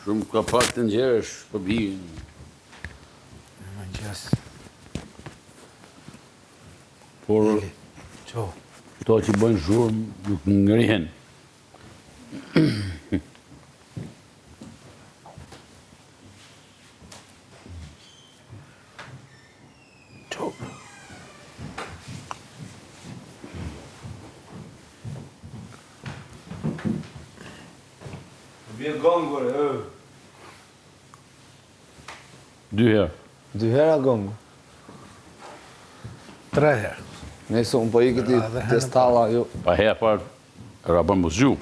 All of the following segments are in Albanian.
Shumë ka pak të nxerësh, po bijin. Më nxes. Por Qo. këto që bëjnë zhurmë nuk ngrihen. Qo. Bje gongore, 2 herë. 2 hera gongu. 3 herë. Nëse unë po i këti të stalla, jo. Pa herë parë rapër më zgju.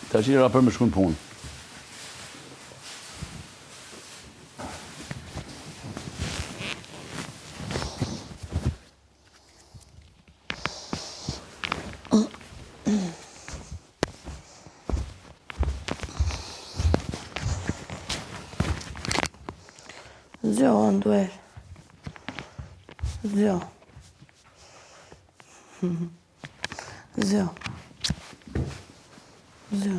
Ta që rapër më shkun punë. Zjo, Anduel. Zjo. Zjo. Zjo.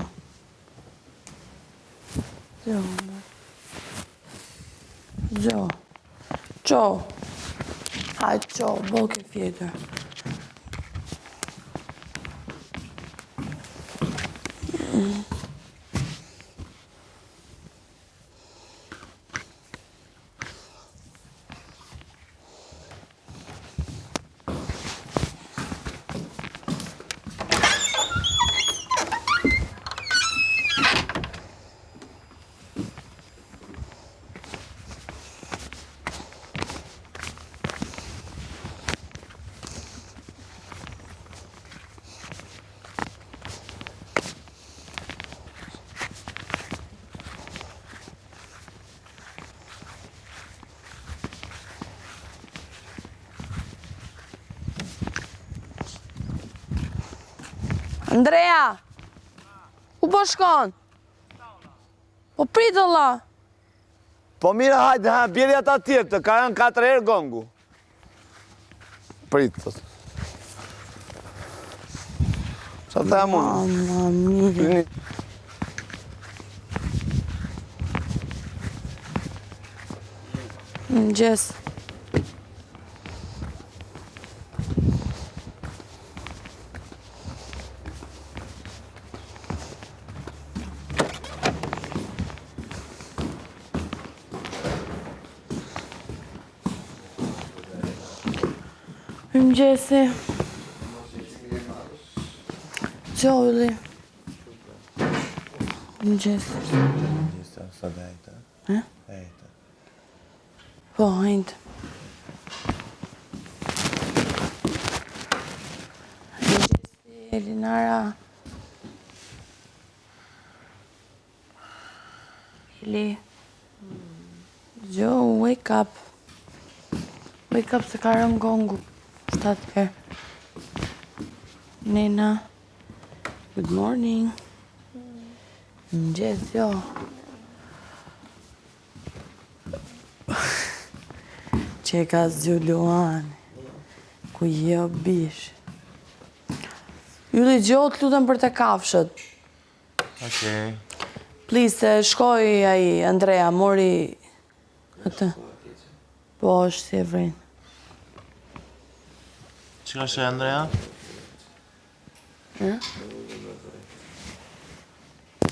Zjo. Zjo. Qo. Hajde qo, bo ke fjetër. Andrea! Ku po shkon? Po prit olla! Po mira, hajde, bjeri ata tjerë të, ka janë 4 herë gongu. Prit, thot. Sa të jam unë? Mamma mia. Mëngjes. Mëngjesi. Gjolli. Mëngjesi. Sa dhejta. Eh? Dhejta. Po, hajde. Mëngjesi, Elinara. Eli. Gjo, wake up. Wake up se ka rënë gongu. 7 herë. Nena. Good morning. Mëngjes, jo. Që ka zgju Luani. Ku jo bish. Ylli gjot lutem për të kafshët. Okej. Please, shkoj ai Andrea, mori atë. Po, është si e vrinë. Çka është Andrea?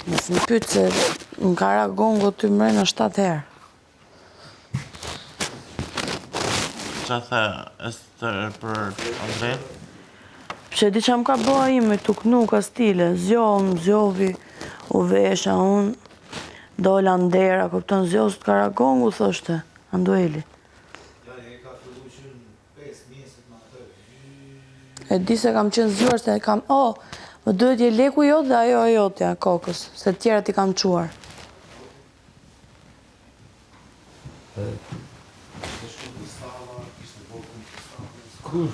Nësë më pytë se në kara gongo të mrena 7 herë. Qa the Ester për Andre? Pse di që më ka bëha ime tuk nuk ka stile. Zjovi, u vesha unë, dola ndera, kupton zjo së të kara gongu, thoshte, Andueli. E di se kam qenë zgjuar se kam, më duhet je leku jot dhe ajo jotja kokës, se të tjera ti kam quar. Kur?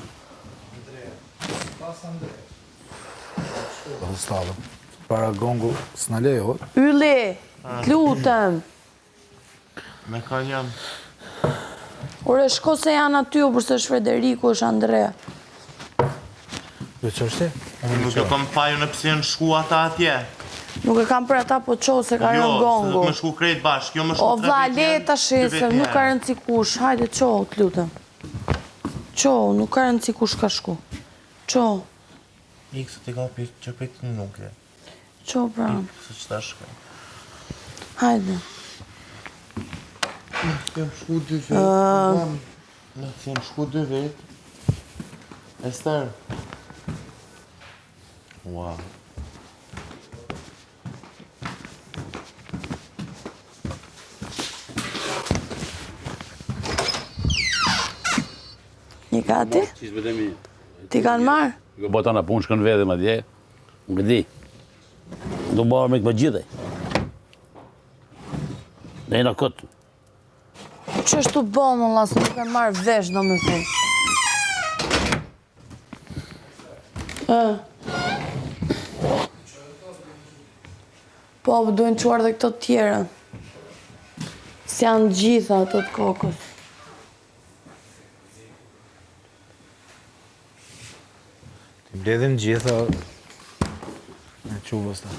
Po stallëm. Para gongu s'na lejo. Ylli, t'lutem. Me ka jam. Ore, shko se janë aty, përse është Frederiku, është Andrea. Do që është? Nuk e kom paju në pse në shku ata atje. Nuk e kam për ata po qo se ka rënë gongu. Jo, më shku krejt bashkë, jo më shku O 3 vla, vjet le jenë, ta 2 shesë, vjet nuk ka jenë. rëndësi kush. Hajde qo, të lutem. Qo, nuk ka rëndësi kush ka shku. Qo, Ikë se ti ka që për të nuk e. qo pra. Se që ta shkoj. Hajde. Kem shku 2 vjet. Në kem shku 2 vjet. Ester. Wow. Një gati? Qisë me mi. Ti kanë marrë? Ko bota në punë shkën vedhe ma dje. Nuk e di. Do marrë me këtë gjithaj. Dhe jena këtë. Që është të bonë, Allah, se nuk e marrë vesh, do me thënë. Po, duhen quar dhe këto tjera. Si janë gjitha ato të kokës. Ti mbledhim gjitha në quvës ta.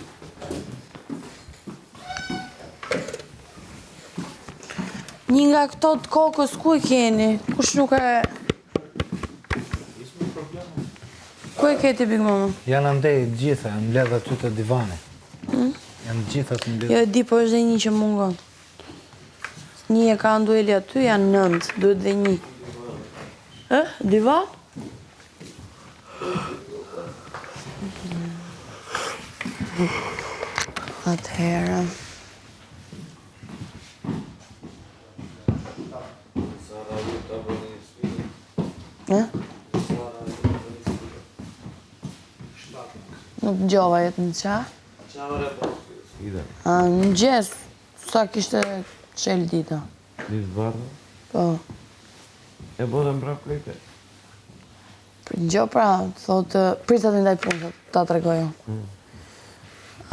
Një nga këto të kokës, ku e keni? Kush nuk e... Ku e keti, Big Mama? Janë andej gjitha, janë mbledh aty të divani. Janë gjitha të mbledh. Jo e di, po është dhe një që mungon. Një e ka ndueli aty, janë 9, duhet dhe një. Divan? Atëherë. Nuk gjova jetë në qa? Në gjes, sa kishte qelë dita. Lisë bardë? Po. E bërë mbra plejte? Gjo pra, thotë, prita të ndaj punë, ta të regojo.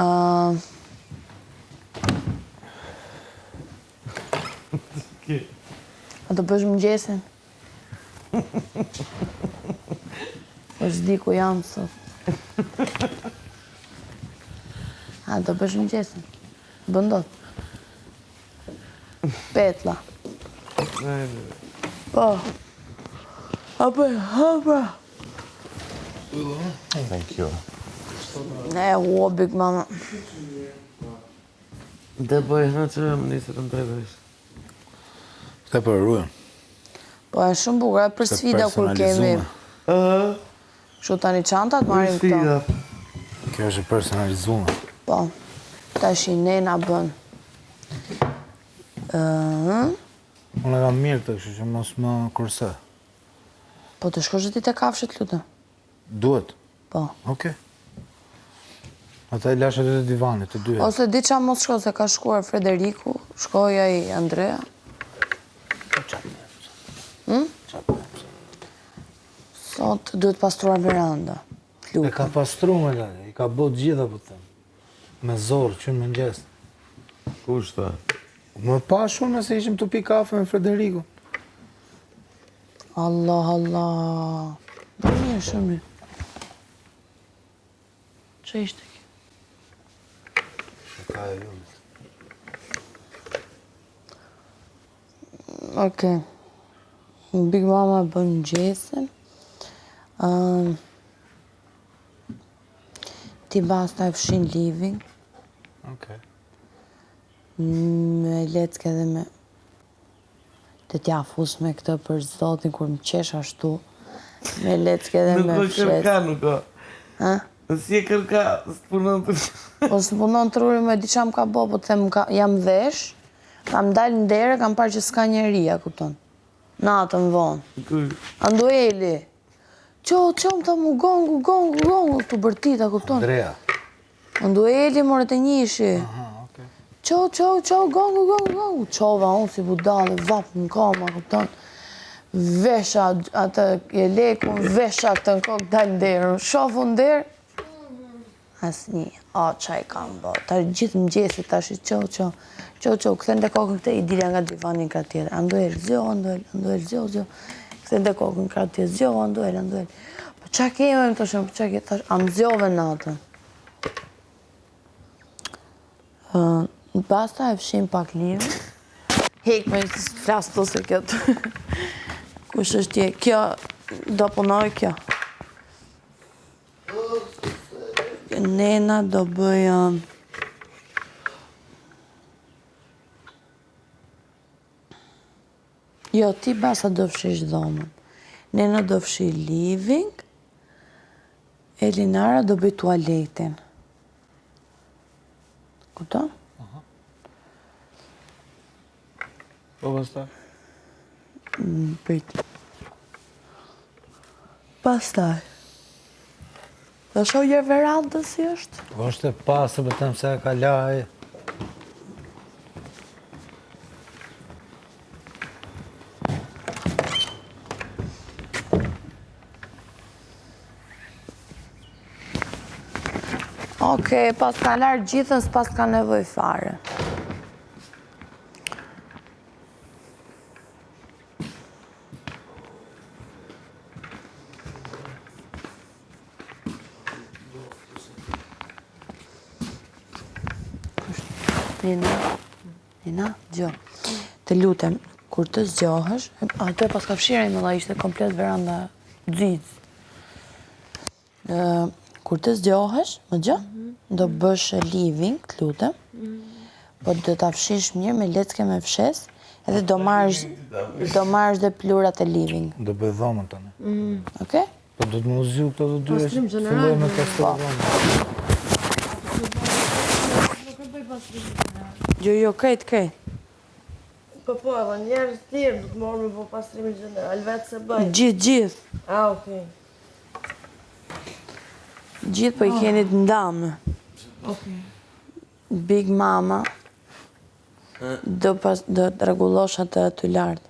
A të bësh mëngjesin? është di ku jam sot. A të bësh mëngjesin? Bëndot. Petla. Po. Hapa. Thank you. Ne, hua, Big Mama. Dhe bëjë në që më njësë të mbredhësh. Këtë për rrujën. Po e shumë bukur, e për sfida kur kemi. Shu tani çantat marrim këto. Kjo është e personalizuar. Po. Tash i nena bën. Unë e kam mirë këtë, kështu që mos më kurse. Po të shkosh dhe ti te kafshët, lutem. Duhet. Po. Okej. Ata i lash aty të divanit, të dyja. Ose di qa mos shko, se ka shkuar Frederiku, shkoja i Andrea. Sot duhet pastruar veranda. E ka pastru me lale, i ka bot gjitha po të them. Me zorë, që në mëngjes. Kush ta? Më pa shumë nëse ishim të pi kafe me Frederiku. Allah. Dhe mirë, shumë mirë. Që ishte kjo? Ka e ju. Okej. Big Mama bën gjesën. Ti basta e fshin living. Okej. Me lecke dhe me të t'ja fus me këtë për zotin kur më qesh ashtu. Me lecke dhe me fshes. Nuk ka. Ha? Si e kërka, së punon të... Po së punon të ruri me di qa më ka bo, po të them jam vesh, kam dalë në dere, kam parë që s'ka njeria, kupton. Natën vonë. Andueli. Qo, më tha mu gongu, të bërtita, kupton. Andrea. Andueli, more të njishi. Aha, okej. Qo, gongu. Qova unë si budale, vapë në koma, kupton. Vesha atë e lekun, vesha këtë në kokë dalë në derë. Shofu në derë. Asni, qa i kam bo. Ta gjithë mëgjesit tash i qo, këthen dhe kokën këtë i dilja nga divanin ka tjetër. Anduel, zjo. Këthen dhe kokën ka tjetër, zjo, Anduel. Po qa keme më të shumë, po qa keme, tash, am zjove natën. Në pasta e fshim pak livë. Hek me flasë të se këtë. Kush është tje? Kjo do punoj kjo. Nena do bëj... Jo, ti basa do fshish dhomën. Nena do fshi living. Elinara do bëj tualetin. Kupton? Po pastaj? Prit. Pastaj. Do shohje verandën si është? Po është e pasë, për them se e ka laj. Okej, pas ka larë gjithën, s'pas ka nevoj fare. Nina, gjo. Të lutem, kur të zgjohësh, ato e pas ka fshira i mëlla ishte komplet veranda dzidz. Kur të zgjohësh, më gjë, do bësh living, të lutem, po do ta fshish mirë me lecke me fshes, edhe do marrësh dhe plurat e living. Do bëj dhomën tani. Okej? Po do të më zgju këto të dy. Filloj me pastrim dhomën. Jo, krejt. Po, edhe njerës tjerë du të morë me po pastrimin general, vetë se bëjë. Gjithë. Okej. Gjithë po I keni të ndamë. Okej. Big Mama do të rregullosh atë aty lart.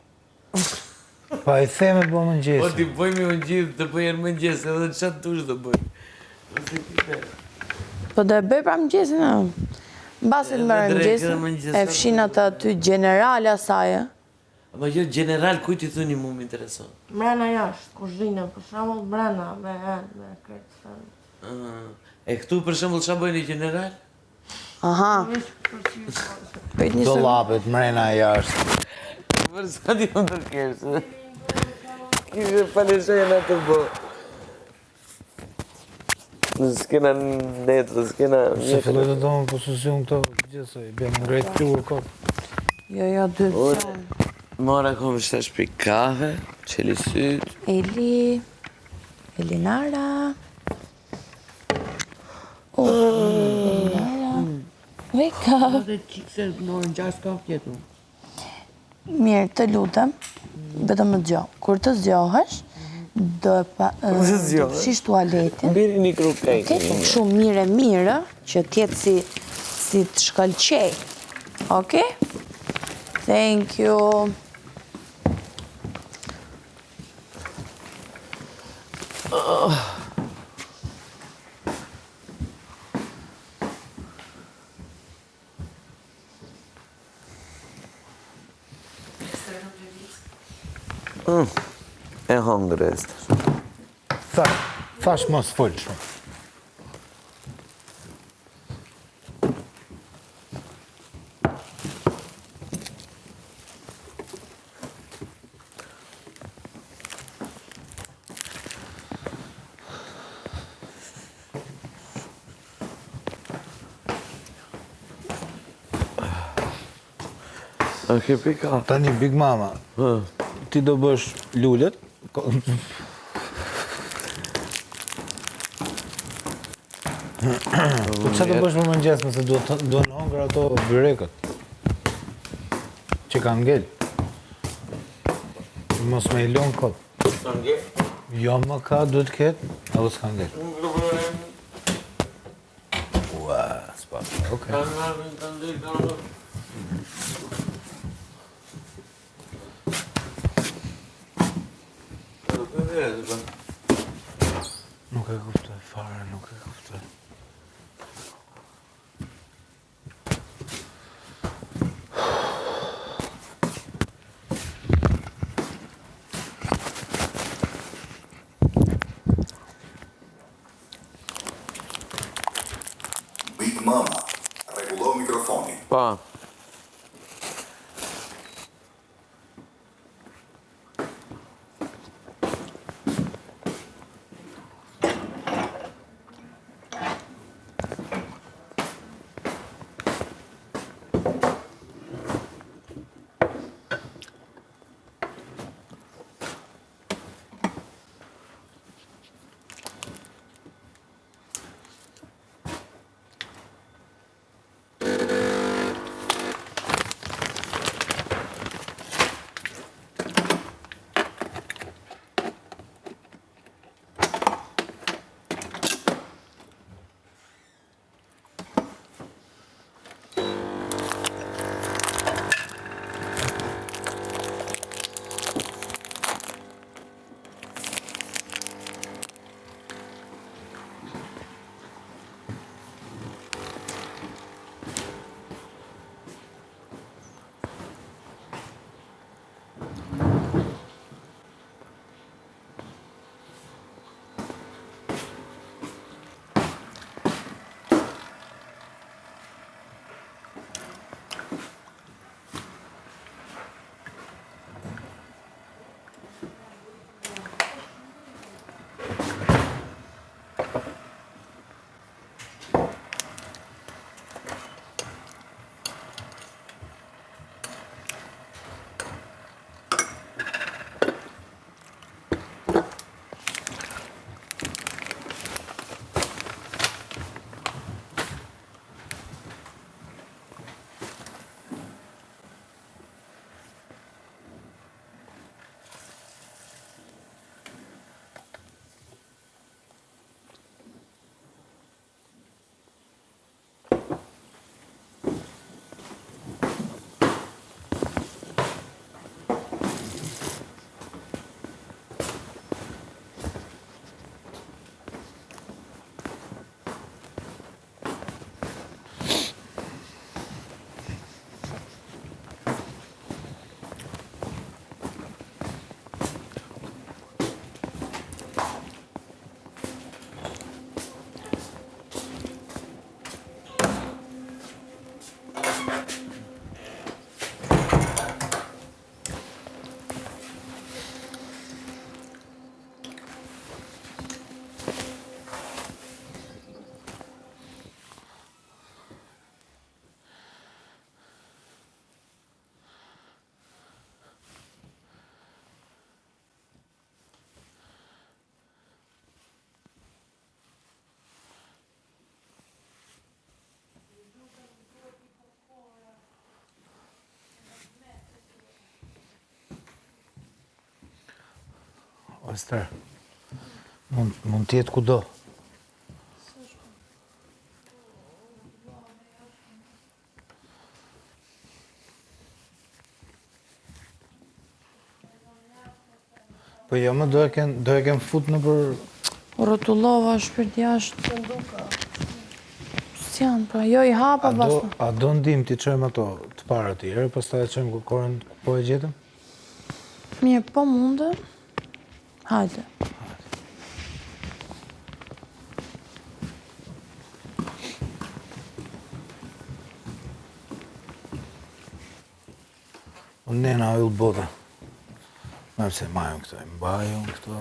Pa I theme bo më Po njësë. ti bëjmë më gjithë, të bëjnë më gjithë, edhe qatë tush të bëjmë. Po do e bëj pra mëngjesin, a? Mbasi të mërë mëngjesin, e fshin atë aty generale asaje. Ama jo, general, kujt I thuni mu më intereson? Mrena jashtë, kuzhinën, për shembull mrena, me kretë. E këtu për shembull çfarë bëjnë I general? Aha. Pëjt një Do së... lapet, mrena jashtë. Për sa ti më të kesh? Kishe paleshojë në të bo. S'kena netë, s'kena... Se filloj të domë posesion këto gjithësoj, bëjmë ngrejt plurë kot. Jo, dytë zonë. Mora kom shtash pi kafe, qeli syt. Elinara. Elinara. Wake up. Dhe qikë se në orën 6 ka tjetu. Mirë, të lutem, vetëm më dëgjoj. Kur të zgjohesh, do fshish tualetin. Biri një krukej. Okej, shumë mirë, që t'jetë si të shkëlqej. Okej? Thank you. E hongër e Thash mos full shumë. A ke pika? Tani Big Mama, ti do bësh lullet. Po që do bësh për mëngjes nëse duhen hongër ato byrekët që kanë ngell. Mos me I lon kot. Jo më ka, duhet ketë, apo s'ka ngell. Ua, s'pa, okej. Nuk e kuptoj fare, nuk e kuptoj. Big Mama, rregullo mikrofonin. balkoni. Pa. Oster, mund t'jetë kudo. Po jo, më do e kem fut në për... Rotullova shpirt jashtë. S'janë, pra, jo i hapa basma. A do ndim t'i qojmë ato të para tjere, pas ta e qojmë kërkorën po e gjetëm? Mirë, po mundë. Hajde. Unë nena ullë bota. Me pëse majën këto, mbajën këto.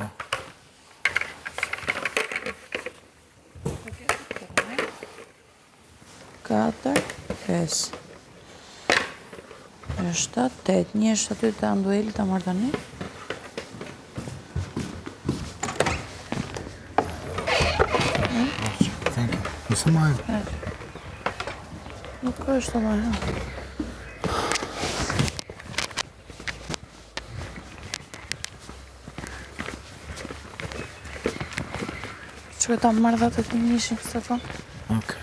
Katër, 5, 7, 8, një është aty të andueli të martani. Thank you. Nëse majën. Nuk është të marrë. Që ta marrë dhe të njëshim, Stefan? Okej.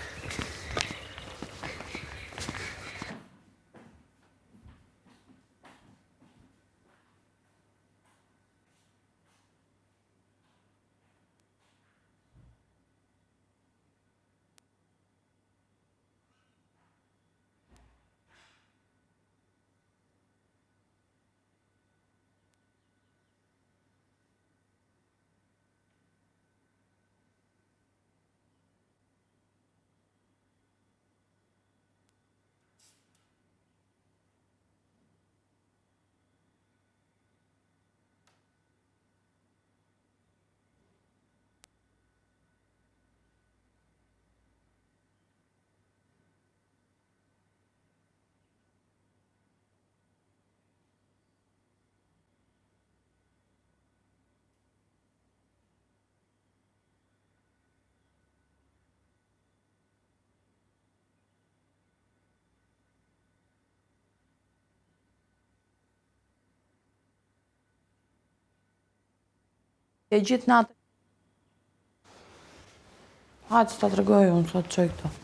E gjithë natë. Hajtë që ta të regoj unë, sot qoj këto.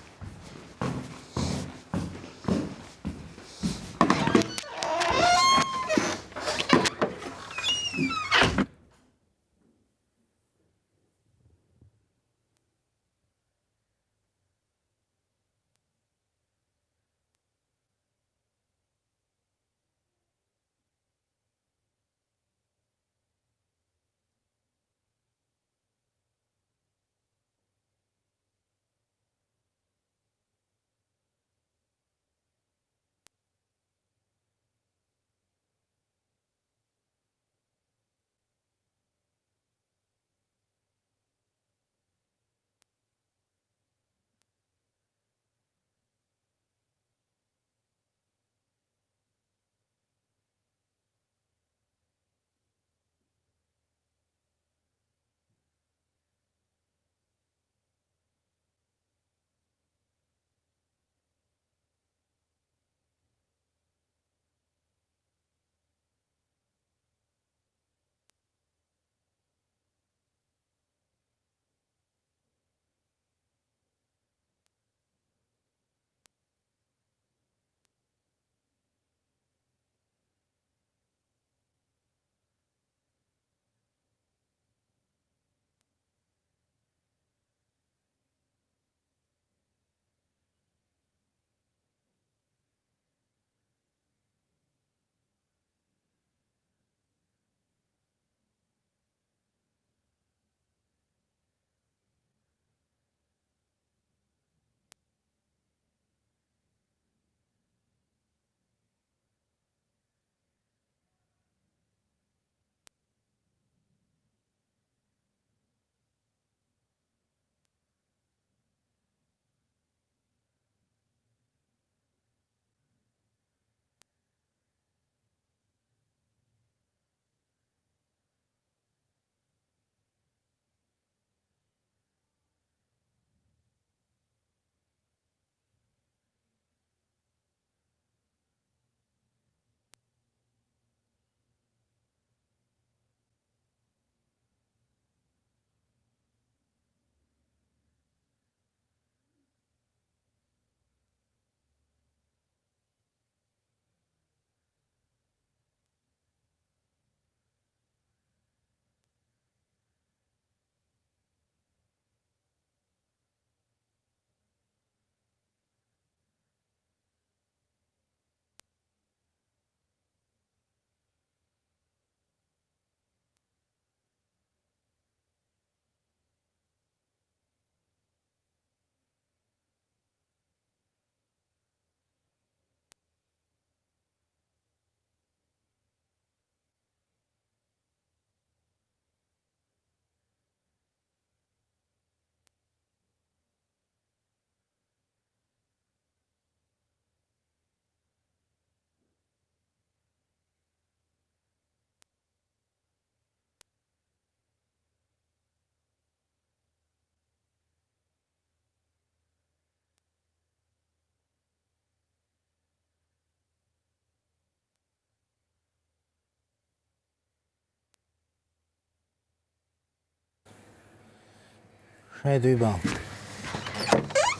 Shaj të i balë.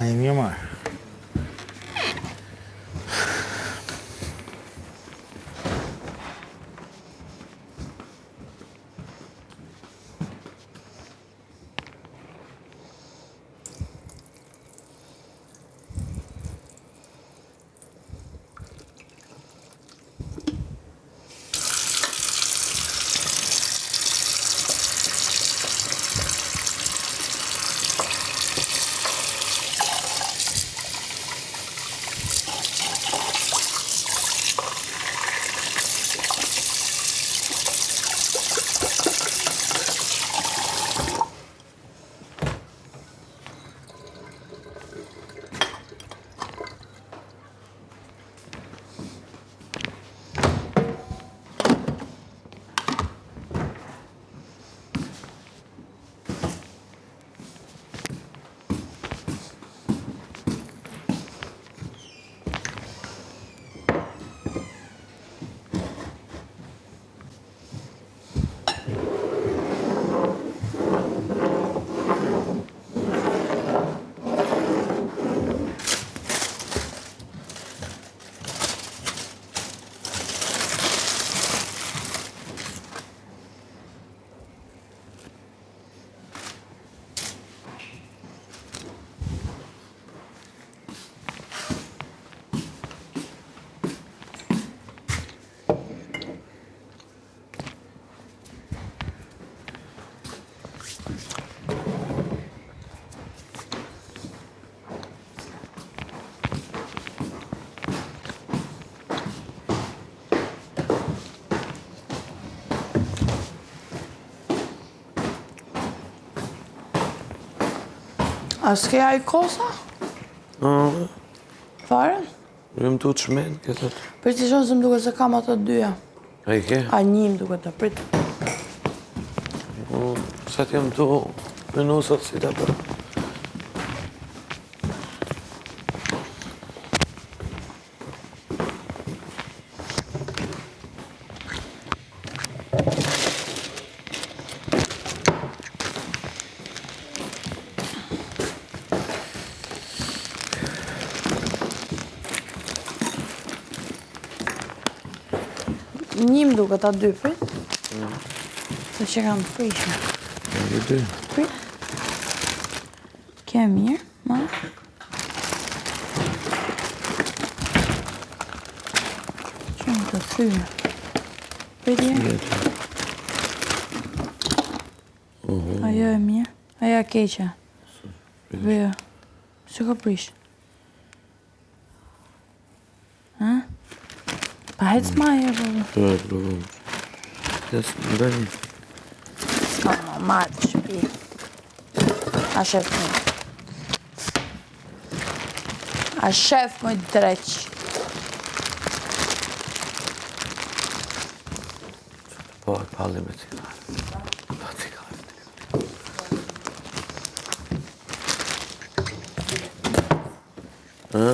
A i mirë marë. A s'ke aj kosa? Fare? Jëm tu të shmenë, këtë të. Për që shonë se më duke se kam ato dyja. A i ke? A një më duke të prit. Sa t'jëm tu menusat si të për. Një më duke ta dy prit. Se që kam prishme. Një dy. Prit. Ke mirë, ma. Që më të thyre. Prit një. Ajo e mirë. Ajo e keqa. Vejo. Se ka prish? Ha? Pa hec ma e bërë. Të provëm. Jesë, në bëni. Ma të shpi. A shef më. A shef më dreq. Po, e palli me cigarë. Po, cigarë. Ha?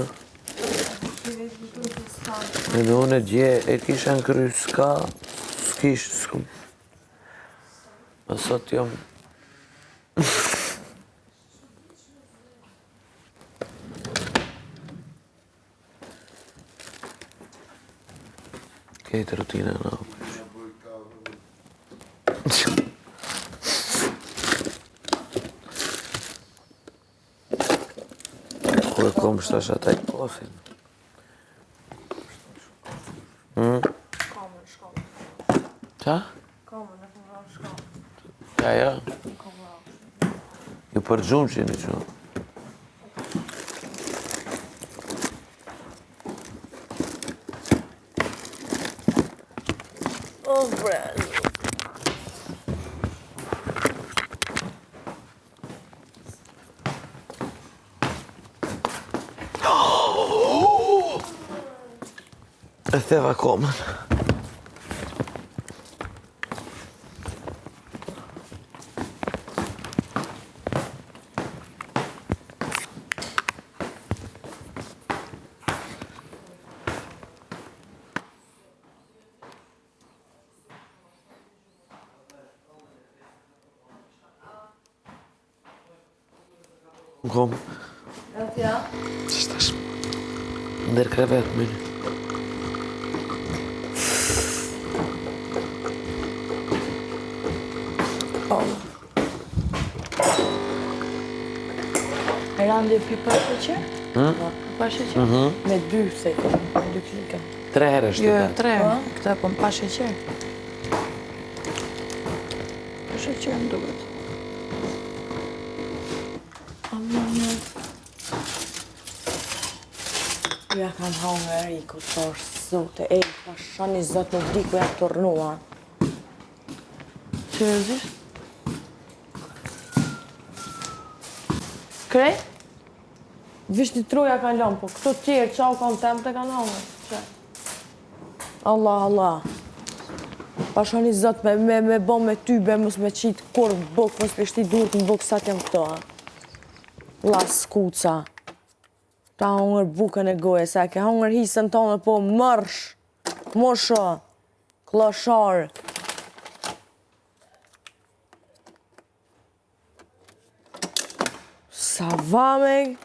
Edhe unë e dje, e kisha në kry, s'ka, s'kish, s'kum. Ma sot jom... Kejtë rutina në apësh. Ku e kom shtash ata i kosin. Qa? Ja, ja. Ju për gjumë që një që. O, brez. E theva komën. Në kom. E tja? Që shtash? Ndër krevet më një. E randi e pi pa sheqer? Pa sheqer? Me 2 se, me 2 klike. 3 herë është Jo, të 3. Këta po pa sheqer. Pa sheqer më duket. Ja kam hangë e riku, thash, zote, ej, pa shani zot nuk di ku ja tornua. Seriozisht? Krej? Vish një truja kanë lëmë, po këto tjerë, qa u kanë temë të kanë hangë. Që? Allah, Allah. Pa shani zot me bo me tybe, mos me qitë kur buk, mos me shti durët në buk, sa t'jem këto, ha. La skuca. Ta hongër bukën e goje, se ke hongër hisën tonë, po mërsh, mosho, klosharë. Sa vameg?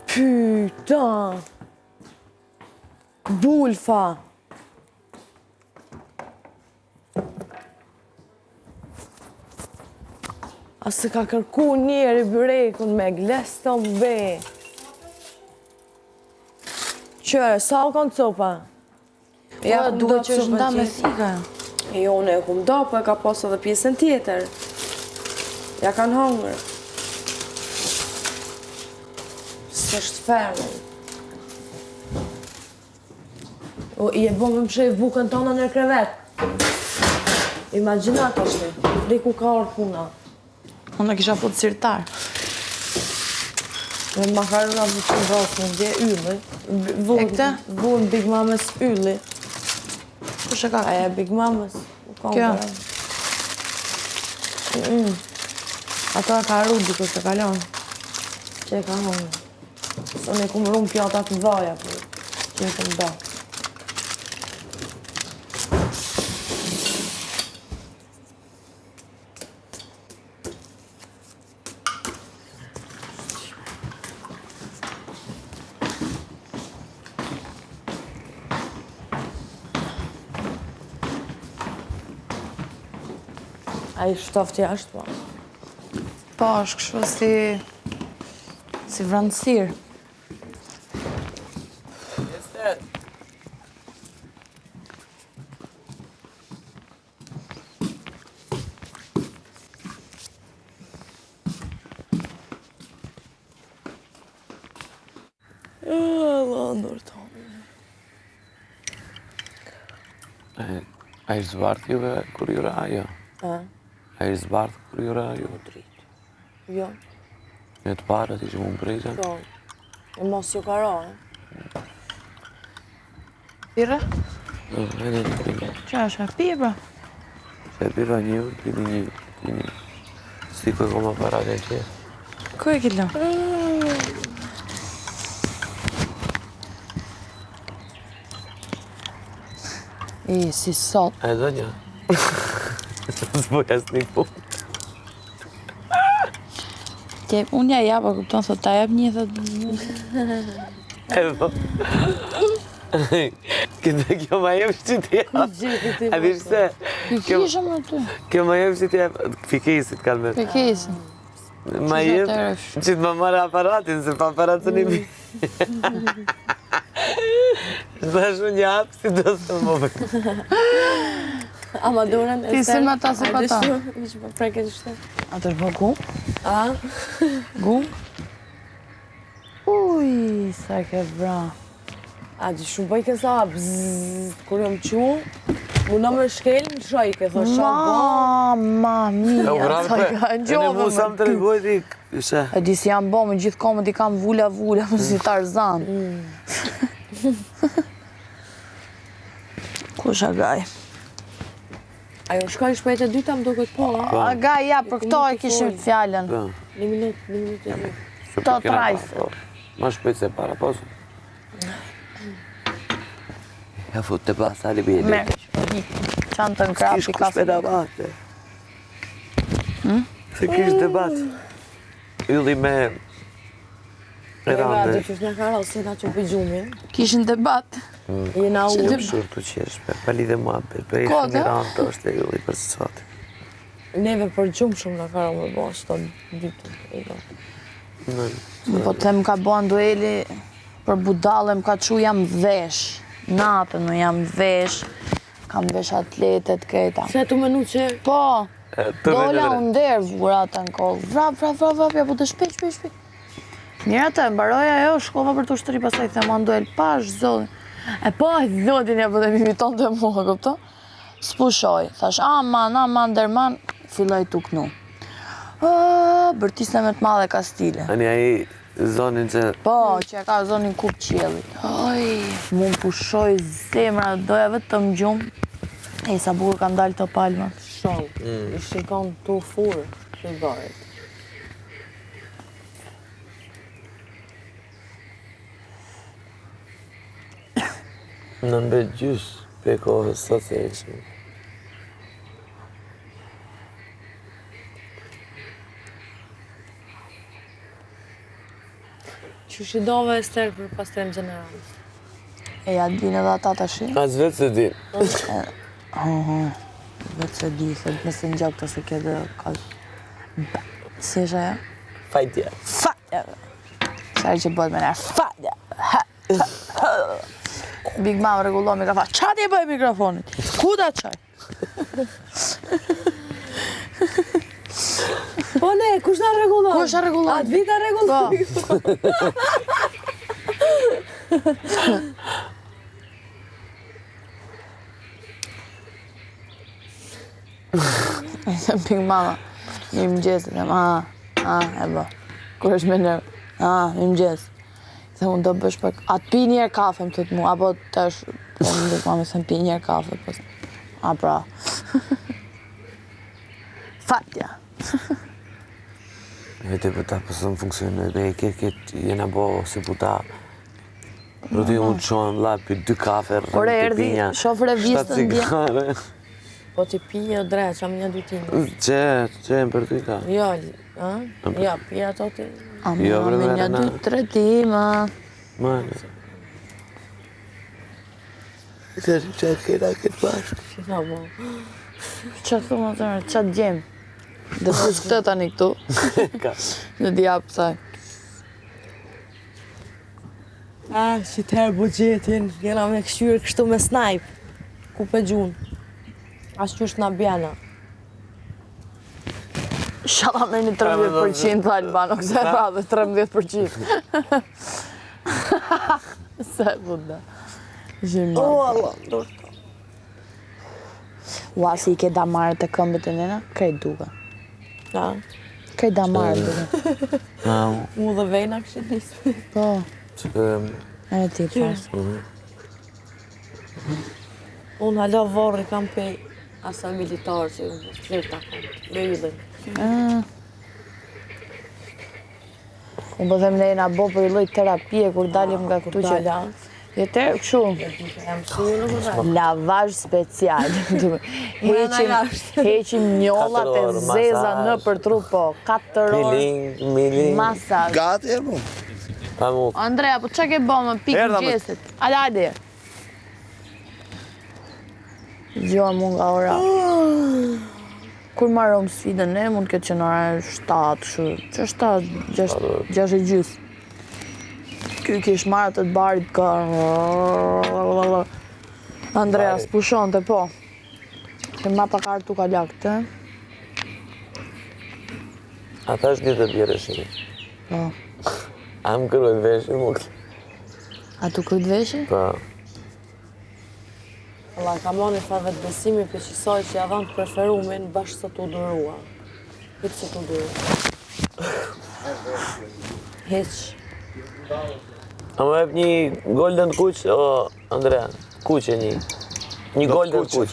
Pyta! Bulfa! A se ka kërku njeri byrekun me gles të mbe. Qëre, sa u kanë copa? Ja, duhet që është nda me thika. E jo, ne e kum do, po e ka pas edhe pjesën tjetër. Ja kanë hongër. S'është fermën. O, i e bo me më shef bukën tonë në krevet. Imaginat është, dhe ku ka orë puna. Unë e kisha fut sirtar. Me makarona për të vrasë në dje ylli. E këta? Vuën Big Mamas ylli. Kush e ka? Aja Big Mamas. Kjo? Ato e ka Rudi kështë e kalon. Që e ka hongë. Së ne kumë rumë pjatat në dhaja, që e kumë da. A i shtoftë jashtë, po. Po, është kështu si vrancir. Allah, ndorë tonë. A i zbardh juve kur jura ajo? A i zbardh kur jura ajo? Jo, Me të parët ishë më mbrejtën? po. E mos ju karo, Pire? E në të pini. Qa është e pire? Se pira një, pini një. Si ku e koma parat e që. Ku e këtë lëmë? Si sot. E do një. S'poj asë një punë. Unë ja japa, kupton, thot, ta jap një, thot... E po. Këtë kjo ma jem që ti jap. A di shte? Pikishëm në ty. Kjo ma jem që ti jap. Fikisit kalmet. Pikisin. Ma jem që të më marrë aparatin, se pa aparatën i mi. Shtash unë një hapë si do së më bëjë. Ama duren e Ti si ma ta, si pa ta. Vishë pa preke të shte. Atër po gum? A? Gum? Uj, sa ke vra. A di shumë bëjke sa bzzz, kur jom qu, muna me shkel në shojke, thë shagon. Mama mia, sa ka E në gjove mu sa më më të regoj ti, ishe. E di si jam bo, me gjithë komët i kam vula, më si Tarzan. Kush Agaj? Ajo shkoj shpejt e dyta më duket po, a? Agaj, ja, për këto e kishim fjallën. Një minut e dy. Këto trajse. Ma shpejt se para posë. Ja fut të pas ali bjeli. Merë, qanë të në krapi, Kish ka kush me debate. Se kish debat. Ylli me... E di Rande. që është në karo, se na që për gjumin. Kishin debat. Jena u. Jam shurë të qesh, pa lidhe mua, për ishë Kote? një randë të është e ylli për së sati. Neve për gjumë shumë në karo me bo, shto ditë. Po të më ka bon dueli për budale, më ka që jam vesh. Natën më jam vesh. Kam vesh atletet, këta. Se tu menu që... Po, dola unë derë vura të në kohë. Vrap, ja po të shpejt. Mirë atë, mbaroja jo, shkova për të ushtëri, pasaj thema në duel, pash, zodin. E po, zodin ja po të imiton të mua, këpto. Spushoj, thash, aman, derman, filloj të knu. Bërtisne me të madhe Kastile. Ani aji zonin që... Po, që e ka zonin kup qjellit. Mu më pushoj zemra, doja vetë të më gjumë. E, sa bukur kanë dalë të palmat. Shumë, i shikon të furë, të barit. Në mbet gjysë, pe kohës sot se ishme. Që shidove e sterë për pastren generalës. E, ja din edhe ata të shi. As vetë se di. Vetë se di, se nëse në gjak të se kje dhe kallë. Si isha ja? Fajtja. Fajtja! Qërë që bëhet me nërë, fajtja! Big Mama regullo mikrofon. Qa ti bëj mikrofonit? Ku da qaj? Po ne, kush na regullon? Kush na regullon? Atë vita regullon. Big Mama, një më gjesit, e bë. Kur është me në, më mëgjes. Se unë do bësh për, a të pi njerë kafe më thot mu, apo të është, po më dhëtë mami se më pi njerë kafe, po, a pra. Fatja. Vete për ta pësë më funksionë, dhe këtë jena bo si puta. Rëti unë qonë lapi 2 kafe, Ore, erdi, shofër e vistën dje. cigare. Po ti pije o drejt, që më një dytinë. Që për ty ka. Jo, ja, pije ato ti. A Jo, me bre, një na. 2-3 tima. Mane. Që kena këtë bashkë. Që tha bo. Që të më të mërë, që të gjemë. Dhe pës këtë tani këtu. Në djapë saj. Si të herë bugjetin, jena me këshyrë kështu me snipe. Ku pe gjunë. As qysh nga bjena. Shala me një 13% të Albano, këse radhe 13%. Se buda. Zhirë Allah, dorë. Ua, si i ke damarë të këmbët e nena, krejt duke. Ja, Krejt damarë duke. mu dhe vejna kështë nisë. Po, Që e ti pas. Unë hala vorri kam pej asa militarë që flirta kam. Me yllin. Unë po them ne jena bo për i lloj terapie kur dalim nga këtu që... Dala, Jeter, këshu, jam shiju në vërdaj. lavazh special. Heqim njollat e 4 orë, zeza masazh. në për tru, po, 4 orë Miling. masazh. Gati e mu. Pa mu. Andrea, po që ke bo më pikë Erdha, më- gjesit? Hajde. Gjojë mu nga ora. Kur marrëm sfidën ne, mund këtë që në ora 7, që 6 e gjys. Ky kish marrë të barit ka... Andrea s'pushon të po. Se ma ta kartu ka lakë, Ata është ditë të bjerë shiri. Po. A më kërëj veshë më këtë. A tu kryt veshi? Pa. Allah, ka moni fa vetë besimi për që saj që ja dhanë të preferumin bashkë së të durua. Hitë së të durua. Hiq. A më ep një golden kuq, o Andrea, kuq e një. Një golden kuq.